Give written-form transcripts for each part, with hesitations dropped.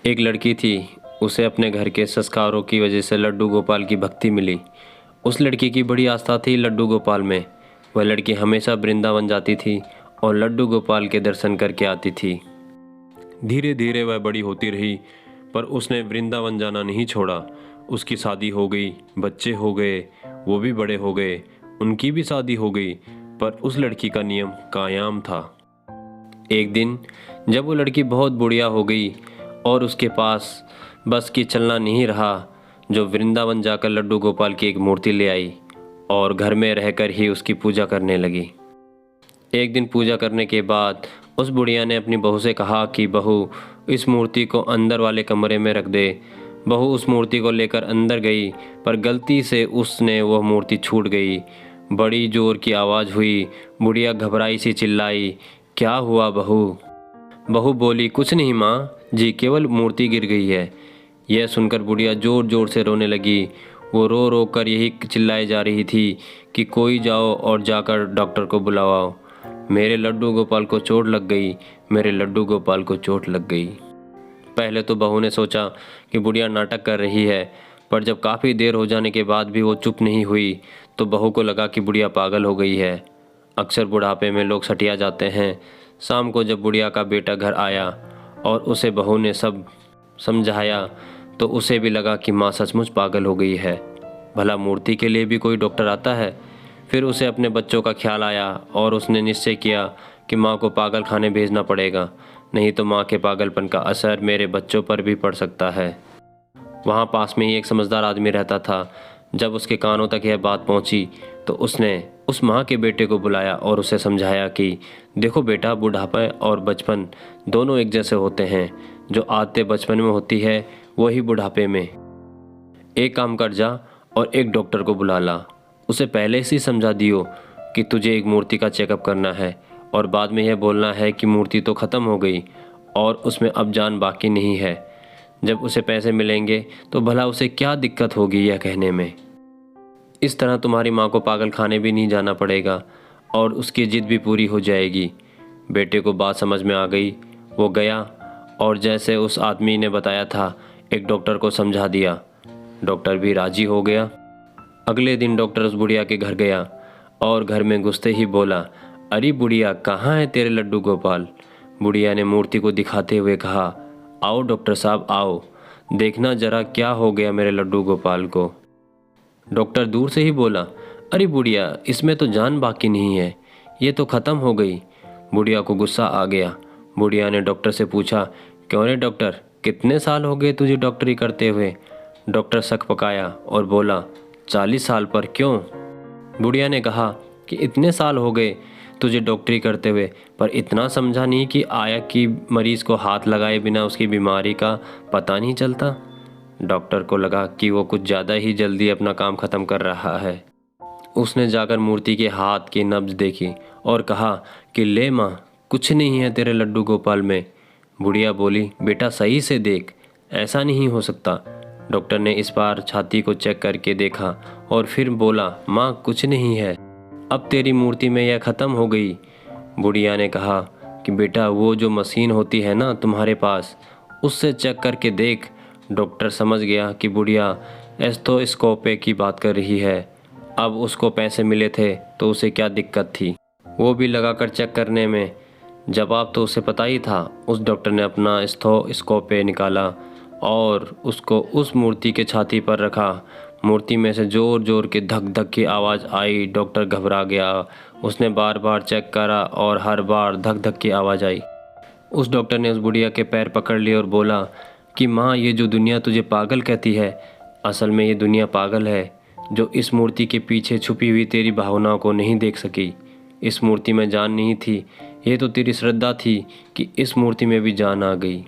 एक लड़की थी, उसे अपने घर के संस्कारों की वजह से लड्डू गोपाल की भक्ति मिली। उस लड़की की बड़ी आस्था थी लड्डू गोपाल में। वह लड़की हमेशा वृंदावन जाती थी और लड्डू गोपाल के दर्शन करके आती थी। धीरे धीरे वह बड़ी होती रही, पर उसने वृंदावन जाना नहीं छोड़ा। उसकी शादी हो गई, बच्चे हो गए, वो भी बड़े हो गए, उनकी भी शादी हो गई, पर उस लड़की का नियम कायम था। एक दिन जब वो लड़की बहुत बुढ़िया हो गई और उसके पास बस की चलना नहीं रहा, जो वृंदावन जाकर लड्डू गोपाल की एक मूर्ति ले आई और घर में रहकर ही उसकी पूजा करने लगी। एक दिन पूजा करने के बाद उस बुढ़िया ने अपनी बहू से कहा कि बहू, इस मूर्ति को अंदर वाले कमरे में रख दे। बहू उस मूर्ति को लेकर अंदर गई, पर गलती से उसने वह मूर्ति छूट गई। बड़ी जोर की आवाज़ हुई। बुढ़िया घबराई सी चिल्लाई, क्या हुआ बहू? बहू बोली, कुछ नहीं माँ जी, केवल मूर्ति गिर गई है। यह सुनकर बुढ़िया ज़ोर ज़ोर से रोने लगी। वो रो रो कर यही चिल्लाई जा रही थी कि कोई जाओ और जाकर डॉक्टर को बुलाओ। मेरे लड्डू गोपाल को चोट लग गई, मेरे लड्डू गोपाल को चोट लग गई। पहले तो बहू ने सोचा कि बुढ़िया नाटक कर रही है, पर जब काफ़ी देर हो जाने के बाद भी वो चुप नहीं हुई तो बहू को लगा कि बुढ़िया पागल हो गई है। अक्सर बुढ़ापे में लोग सटिया जाते हैं। शाम को जब बुढ़िया का बेटा घर आया और उसे बहू ने सब समझाया तो उसे भी लगा कि माँ सचमुच पागल हो गई है। भला मूर्ति के लिए भी कोई डॉक्टर आता है? फिर उसे अपने बच्चों का ख्याल आया और उसने निश्चय किया कि माँ को पागल खाने भेजना पड़ेगा, नहीं तो माँ के पागलपन का असर मेरे बच्चों पर भी पड़ सकता है। वहाँ पास में ही एक समझदार आदमी रहता था। जब उसके कानों तक यह बात पहुँची तो उसने उस माँ के बेटे को बुलाया और उसे समझाया कि देखो बेटा, बुढ़ापा और बचपन दोनों एक जैसे होते हैं। जो आदतें बचपन में होती है वही बुढ़ापे में। एक काम कर जा और एक डॉक्टर को बुला ला। उसे पहले से ही समझा दियो कि तुझे एक मूर्ति का चेकअप करना है और बाद में यह बोलना है कि मूर्ति तो ख़त्म हो गई और उसमें अब जान बाकी नहीं है। जब उसे पैसे मिलेंगे तो भला उसे क्या दिक्कत होगी यह कहने में। इस तरह तुम्हारी माँ को पागल खाने भी नहीं जाना पड़ेगा और उसकी जिद भी पूरी हो जाएगी। बेटे को बात समझ में आ गई। वो गया और जैसे उस आदमी ने बताया था एक डॉक्टर को समझा दिया। डॉक्टर भी राजी हो गया। अगले दिन डॉक्टर उस बुढ़िया के घर गया और घर में घुसते ही बोला, अरे बुढ़िया, कहाँ है तेरे लड्डू गोपाल? बुढ़िया ने मूर्ति को दिखाते हुए कहा, आओ डॉक्टर साहब आओ, देखना जरा क्या हो गया मेरे लड्डू गोपाल को। डॉक्टर दूर से ही बोला, अरे बुढ़िया, इसमें तो जान बाकी नहीं है, ये तो ख़त्म हो गई। बुढ़िया को गुस्सा आ गया। बुढ़िया ने डॉक्टर से पूछा, क्यों रे डॉक्टर, कितने साल हो गए तुझे डॉक्टरी करते हुए? डॉक्टर शक पकाया और बोला, 40 साल। पर क्यों? बुढ़िया ने कहा कि इतने साल हो गए तुझे डॉक्टरी करते हुए, पर इतना समझा नहीं कि आया कि मरीज़ को हाथ लगाए बिना उसकी बीमारी का पता नहीं चलता। डॉक्टर को लगा कि वो कुछ ज़्यादा ही जल्दी अपना काम ख़त्म कर रहा है। उसने जाकर मूर्ति के हाथ की नब्ज देखी और कहा कि ले माँ, कुछ नहीं है तेरे लड्डू गोपाल में। बुढ़िया बोली, बेटा सही से देख, ऐसा नहीं हो सकता। डॉक्टर ने इस बार छाती को चेक करके देखा और फिर बोला, माँ कुछ नहीं है, अब तेरी मूर्ति में यह ख़त्म हो गई। बुढ़िया ने कहा कि बेटा वो जो मशीन होती है ना तुम्हारे पास, उससे चेक करके देख। डॉक्टर समझ गया कि बुढ़िया एस्थोस्कोपे की बात कर रही है। अब उसको पैसे मिले थे तो उसे क्या दिक्कत थी, वो भी लगाकर चेक करने में। जवाब तो उसे पता ही था। उस डॉक्टर ने अपना एस्थोस्कोपे निकाला और उसको उस मूर्ति के छाती पर रखा। मूर्ति में से जोर जोर के धक धक की आवाज़ आई। डॉक्टर घबरा गया। उसने बार बार चेक करा और हर बार धक धक की आवाज़ आई। उस डॉक्टर ने उस बुढ़िया के पैर पकड़ लिए और बोला कि माँ, ये जो दुनिया तुझे पागल कहती है, असल में ये दुनिया पागल है जो इस मूर्ति के पीछे छुपी हुई तेरी भावनाओं को नहीं देख सकी। इस मूर्ति में जान नहीं थी, ये तो तेरी श्रद्धा थी कि इस मूर्ति में भी जान आ गई।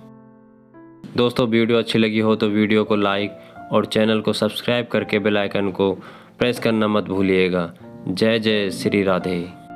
दोस्तों, वीडियो अच्छी लगी हो तो वीडियो को लाइक और चैनल को सब्सक्राइब करके बेल आइकन को प्रेस करना मत भूलिएगा। जय जय श्री राधे।